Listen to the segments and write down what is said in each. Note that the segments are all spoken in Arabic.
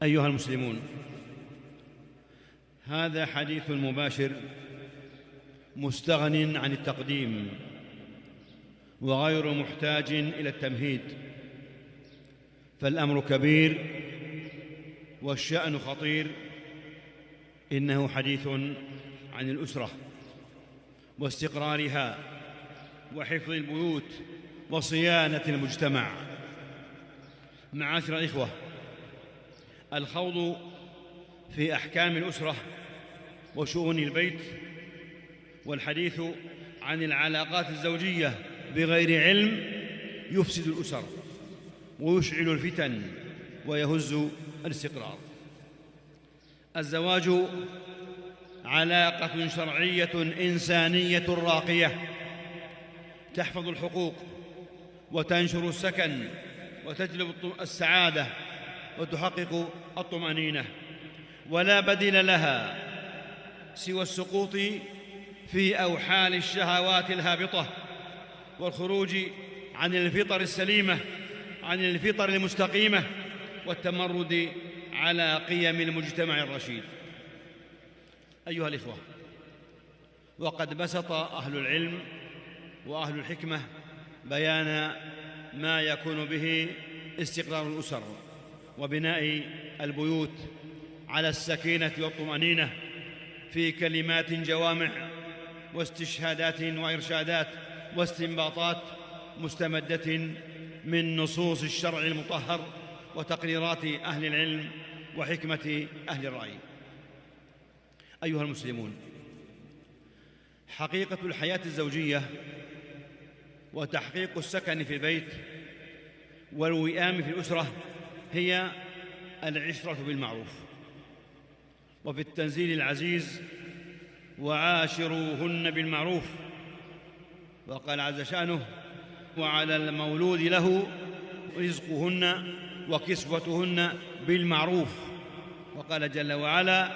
أيها المسلمون، هذا حديث مباشر مستغن عن التقديم وغير محتاج إلى التمهيد، فالأمر كبير والشأن خطير. إنه حديث عن الأسرة واستقرارها وحفظ البيوت وصيانة المجتمع. معاشر الإخوة، الخوض في أحكام الأسرة وشؤون البيت والحديث عن العلاقات الزوجية بغير علم يفسد الأسر ويشعل الفتن ويهز الاستقرار. الزواج علاقة شرعية إنسانية راقية تحفظ الحقوق وتنشر السكن وتجلب السعادة وتحقق الطمأنينة، ولا بديل لها سوى السقوط في أوحال الشهوات الهابطة والخروج عن الفطر السليمة، عن الفطر المستقيمة، والتمرد على قيم المجتمع الرشيد. أيها الإخوة، وقد بسط أهل العلم وأهل الحكمة بيان ما يكون به استقرار الأسر وبناء البيوت على السكينة والطمأنينة في كلمات جوامع واستشهادات وإرشادات واستنباطات مستمدة من نصوص الشرع المطهر وتقريرات أهل العلم وحكمة أهل الرأي. أيها المسلمون، حقيقة الحياة الزوجية وتحقيق السكن في البيت والوئام في الأسرة هي العشرة بالمعروف. وفي التنزيل العزيز: وعاشروهن بالمعروف. وقال عز شأنه: وعلى المولود له رزقهن وكسوتهن بالمعروف. وقال جل وعلا: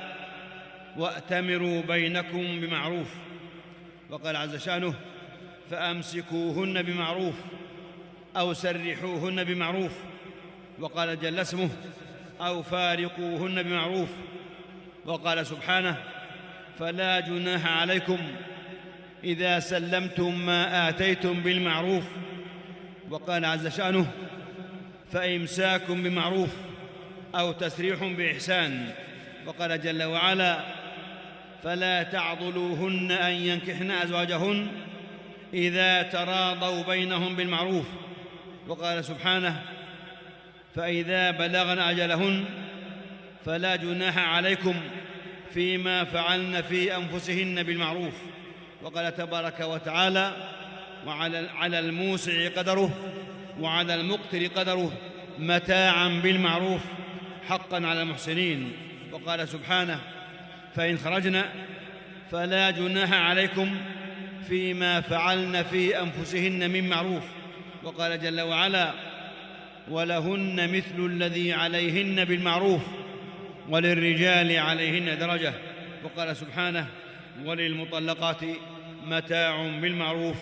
وأتمروا بينكم بمعروف. وقال عز شأنه: فأمسكوهن بمعروف أو سرحوهن بمعروف. وقال جل اسمه: أو فارقوهن بمعروف. وقال سبحانه: فلا جناح عليكم إذا سلمتم ما آتيتم بالمعروف. وقال عز شأنه: فإمساك بمعروف أو تسريح بإحسان. وقال جل وعلا: فلا تعضلوهن أن ينكحن أزواجهن إذا تراضوا بينهم بالمعروف. وقال سبحانه: فإذا بلغن أجلهن فلا جناح عليكم فيما فعلن في أنفسهن بالمعروف. وقال تبارك وتعالى: وعلى الموسع قدره وعلى المقتر قدره متاعا بالمعروف حقا على المحسنين. وقال سبحانه: فإن خرجن فلا جناح عليكم فيما فعلن في أنفسهن من معروف. وقال جل وعلا: ولهن مثل الذي عليهن بالمعروف وللرجال عليهن درجة. وقال سبحانه: وللمطلقات متاع بالمعروف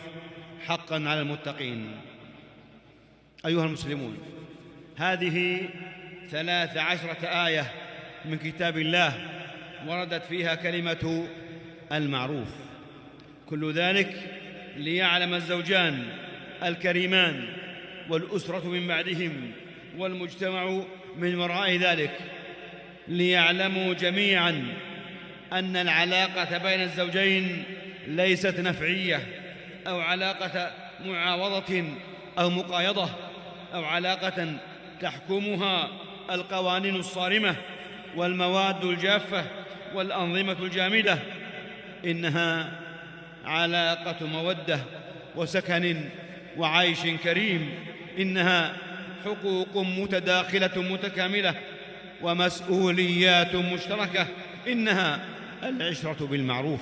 حقا على المتقين. أيها المسلمون، هذه 13 آية من كتاب الله وردت فيها كلمة المعروف، كل ذلك ليعلم الزوجان الكريمان والأسرة من بعدهم والمجتمع من وراء ذلك، ليعلموا جميعا أن العلاقة بين الزوجين ليست نفعية أو علاقة معاوضة أو مقايضة أو علاقة تحكمها القوانين الصارمة والمواد الجافة والأنظمة الجامدة، إنها علاقة مودة وسكن وعيش كريم، إنها حقوق متداخلة متكاملة ومسؤوليات مشتركة، إنها العشرة بالمعروف.